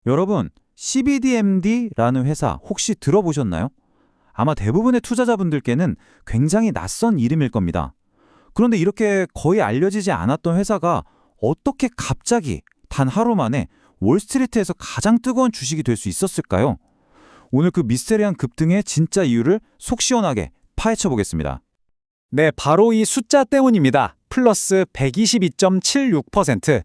여러분, CBDMD라는 회사 혹시 들어보셨나요? 아마 대부분의 투자자분들께는 굉장히 낯선 이름일 겁니다. 그런데 이렇게 거의 알려지지 않았던 회사가 어떻게 갑자기 단 하루 만에 월스트리트에서 가장 뜨거운 주식이 될 수 있었을까요? 오늘 그 미스테리한 급등의 진짜 이유를 속 시원하게 파헤쳐 보겠습니다. 네, 바로 이 숫자 때문입니다. 플러스 122.76%,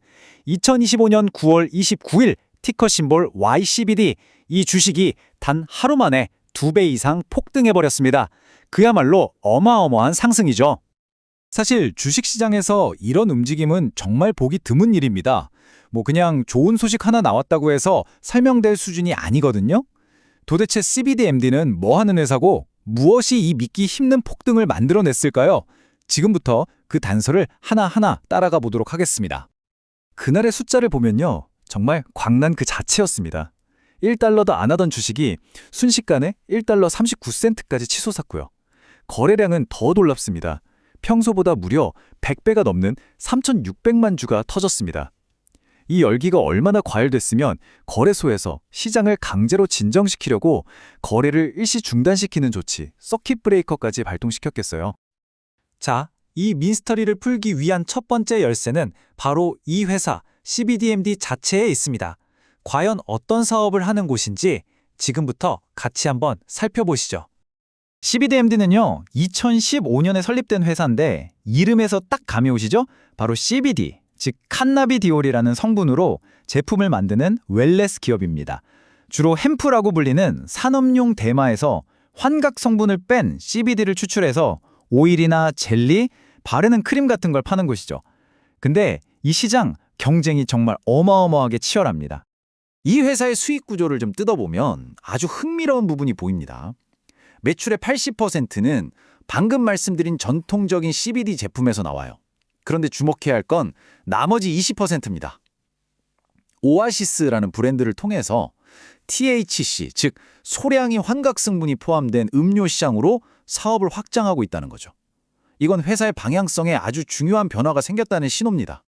2025년 9월 29일 티커 심볼 YCBD, 이 주식이 단 하루 만에 2배 이상 폭등해버렸습니다. 그야말로 어마어마한 상승이죠. 사실 주식시장에서 이런 움직임은 정말 보기 드문 일입니다. 그냥 좋은 소식 하나 나왔다고 해서 설명될 수준이 아니거든요. 도대체 CBDMD는 뭐 하는 회사고 무엇이 이 믿기 힘든 폭등을 만들어냈을까요? 지금부터 그 단서를 하나하나 따라가 보도록 하겠습니다. 그날의 숫자를 보면요, 정말 광란 그 자체였습니다. 1달러도 안 하던 주식이 순식간에 1달러 39센트까지 치솟았고요. 거래량은 더 놀랍습니다. 평소보다 무려 100배가 넘는 3,600만 주가 터졌습니다. 이 열기가 얼마나 과열됐으면 거래소에서 시장을 강제로 진정시키려고 거래를 일시 중단시키는 조치, 서킷 브레이커까지 발동시켰겠어요. 자, 이 미스터리를 풀기 위한 첫 번째 열쇠는 바로 이 회사 CBDMD 자체에 있습니다. 과연 어떤 사업을 하는 곳인지 지금부터 같이 한번 살펴보시죠. CBDMD는요, 2015년에 설립된 회사인데 이름에서 딱 감이 오시죠? 바로 CBD, 즉 칸나비디올이라는 성분으로 제품을 만드는 웰네스 기업입니다. 주로 햄프라고 불리는 산업용 대마에서 환각 성분을 뺀 CBD를 추출해서 오일이나 젤리, 바르는 크림 같은 걸 파는 곳이죠. 근데 이 시장 경쟁이 정말 어마어마하게 치열합니다. 이 회사의 수익 구조를 좀 뜯어보면 아주 흥미로운 부분이 보입니다. 매출의 80%는 방금 말씀드린 전통적인 CBD 제품에서 나와요. 그런데 주목해야 할 건 나머지 20%입니다. 오아시스라는 브랜드를 통해서 THC, 즉 소량의 환각 성분이 포함된 음료 시장으로 사업을 확장하고 있다는 거죠. 이건 회사의 방향성에 아주 중요한 변화가 생겼다는 신호입니다.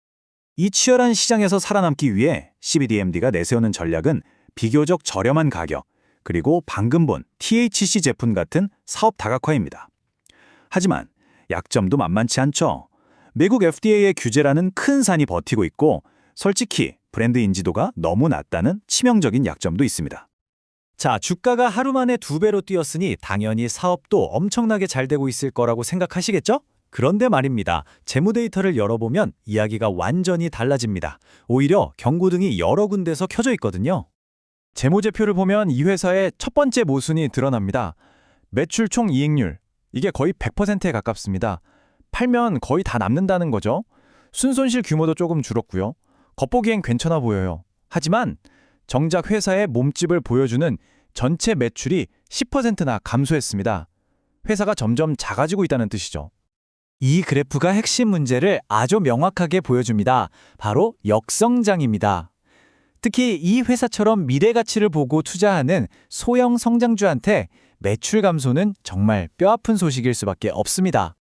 이 치열한 시장에서 살아남기 위해 CBDMD가 내세우는 전략은 비교적 저렴한 가격, 그리고 방금 본 THC 제품 같은 사업 다각화입니다. 하지만 약점도 만만치 않죠. 미국 FDA의 규제라는 큰 산이 버티고 있고 솔직히 브랜드 인지도가 너무 낮다는 치명적인 약점도 있습니다. 자, 주가가 하루 만에 2배로 뛰었으니 당연히 사업도 엄청나게 잘 되고 있을 거라고 생각하시겠죠? 그런데 말입니다. 재무 데이터를 열어보면 이야기가 완전히 달라집니다. 오히려 경고등이 여러 군데서 켜져 있거든요. 재무제표를 보면 이 회사의 첫 번째 모순이 드러납니다. 매출 총 이익률, 이게 거의 100%에 가깝습니다. 팔면 거의 다 남는다는 거죠. 순손실 규모도 조금 줄었고요. 겉보기엔 괜찮아 보여요. 하지만 정작 회사의 몸집을 보여주는 전체 매출이 10%나 감소했습니다. 회사가 점점 작아지고 있다는 뜻이죠. 이 그래프가 핵심 문제를 아주 명확하게 보여줍니다. 바로 역성장입니다. 특히 이 회사처럼 미래 가치를 보고 투자하는 소형 성장주한테 매출 감소는 정말 뼈아픈 소식일 수밖에 없습니다.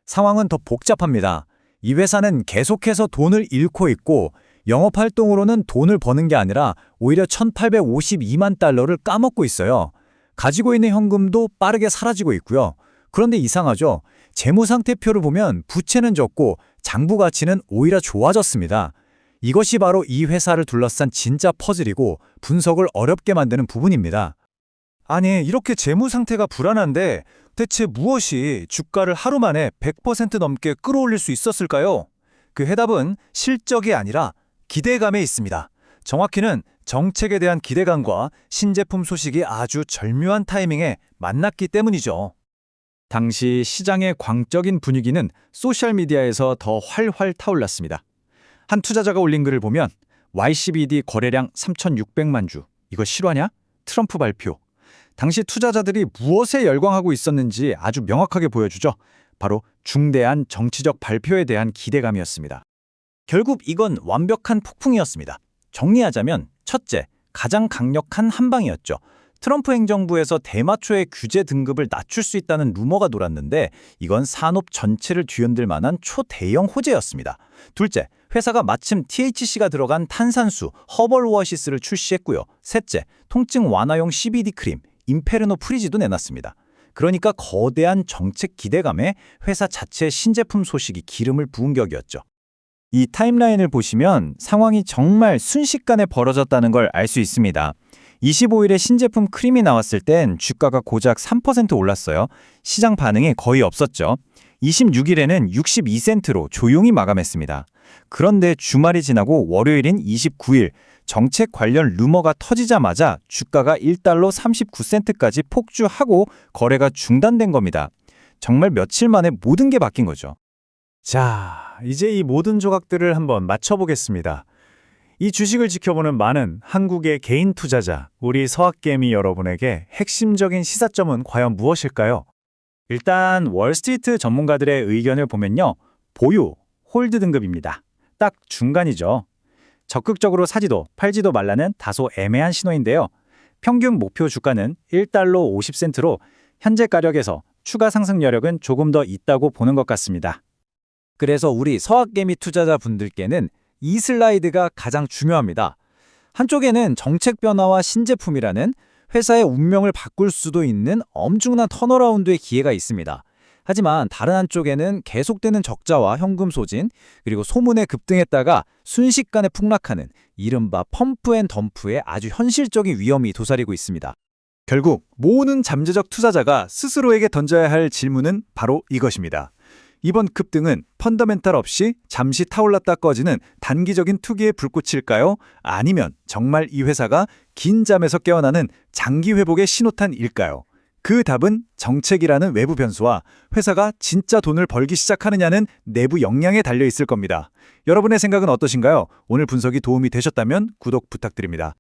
상황은 더 복잡합니다. 이 회사는 계속해서 돈을 잃고 있고 영업활동으로는 돈을 버는 게 아니라 오히려 1,852만 달러를 까먹고 있어요. 가지고 있는 현금도 빠르게 사라지고 있고요. 그런데 이상하죠? 재무상태표를 보면 부채는 적고 장부 가치는 오히려 좋아졌습니다. 이것이 바로 이 회사를 둘러싼 진짜 퍼즐이고 분석을 어렵게 만드는 부분입니다. 아니, 이렇게 재무 상태가 불안한데 대체 무엇이 주가를 하루 만에 100% 넘게 끌어올릴 수 있었을까요? 그 해답은 실적이 아니라 기대감에 있습니다. 정확히는 정책에 대한 기대감과 신제품 소식이 아주 절묘한 타이밍에 만났기 때문이죠. 당시 시장의 광적인 분위기는 소셜미디어에서 더 활활 타올랐습니다. 한 투자자가 올린 글을 보면 YCBD 거래량 3,600만 주, 이거 실화냐? 트럼프 발표. 당시 투자자들이 무엇에 열광하고 있었는지 아주 명확하게 보여주죠. 바로 중대한 정치적 발표에 대한 기대감이었습니다. 결국 이건 완벽한 폭풍이었습니다. 정리하자면 첫째, 가장 강력한 한방이었죠. 트럼프 행정부에서 대마초의 규제 등급을 낮출 수 있다는 루머가 돌았는데 이건 산업 전체를 뒤흔들 만한 초대형 호재였습니다. 둘째, 회사가 마침 THC가 들어간 탄산수 허벌 오아시스를 출시했고요. 셋째, 통증 완화용 CBD 크림 임페르노 프리지도 내놨습니다. 그러니까 거대한 정책 기대감에 회사 자체의 신제품 소식이 기름을 부은 격이었죠. 이 타임라인을 보시면 상황이 정말 순식간에 벌어졌다는 걸 알 수 있습니다. 25일에 신제품 크림이 나왔을 땐 주가가 고작 3% 올랐어요. 시장 반응이 거의 없었죠. 26일에는 62센트로 조용히 마감했습니다. 그런데 주말이 지나고 월요일인 29일 정책 관련 루머가 터지자마자 주가가 1달러 39센트까지 폭주하고 거래가 중단된 겁니다. 정말 며칠 만에 모든 게 바뀐 거죠. 자, 이제 이 모든 조각들을 한번 맞춰보겠습니다. 이 주식을 지켜보는 많은 한국의 개인 투자자, 우리 서학개미 여러분에게 핵심적인 시사점은 과연 무엇일까요? 일단 월스트리트 전문가들의 의견을 보면요. 보유, 홀드 등급입니다. 딱 중간이죠. 적극적으로 사지도 팔지도 말라는 다소 애매한 신호인데요. 평균 목표 주가는 1달러 50센트로 현재 가격에서 추가 상승 여력은 조금 더 있다고 보는 것 같습니다. 그래서 우리 서학개미 투자자분들께는 이 슬라이드가 가장 중요합니다. 한쪽에는 정책 변화와 신제품이라는 회사의 운명을 바꿀 수도 있는 엄청난 턴어라운드의 기회가 있습니다. 하지만 다른 한쪽에는 계속되는 적자와 현금 소진, 그리고 소문에 급등했다가 순식간에 폭락하는 이른바 펌프 앤 덤프의 아주 현실적인 위험이 도사리고 있습니다. 결국 모으는 잠재적 투자자가 스스로에게 던져야 할 질문은 바로 이것입니다. 이번 급등은 펀더멘탈 없이 잠시 타올랐다 꺼지는 단기적인 투기의 불꽃일까요? 아니면 정말 이 회사가 긴 잠에서 깨어나는 장기 회복의 신호탄일까요? 그 답은 정책이라는 외부 변수와 회사가 진짜 돈을 벌기 시작하느냐는 내부 역량에 달려 있을 겁니다. 여러분의 생각은 어떠신가요? 오늘 분석이 도움이 되셨다면 구독 부탁드립니다.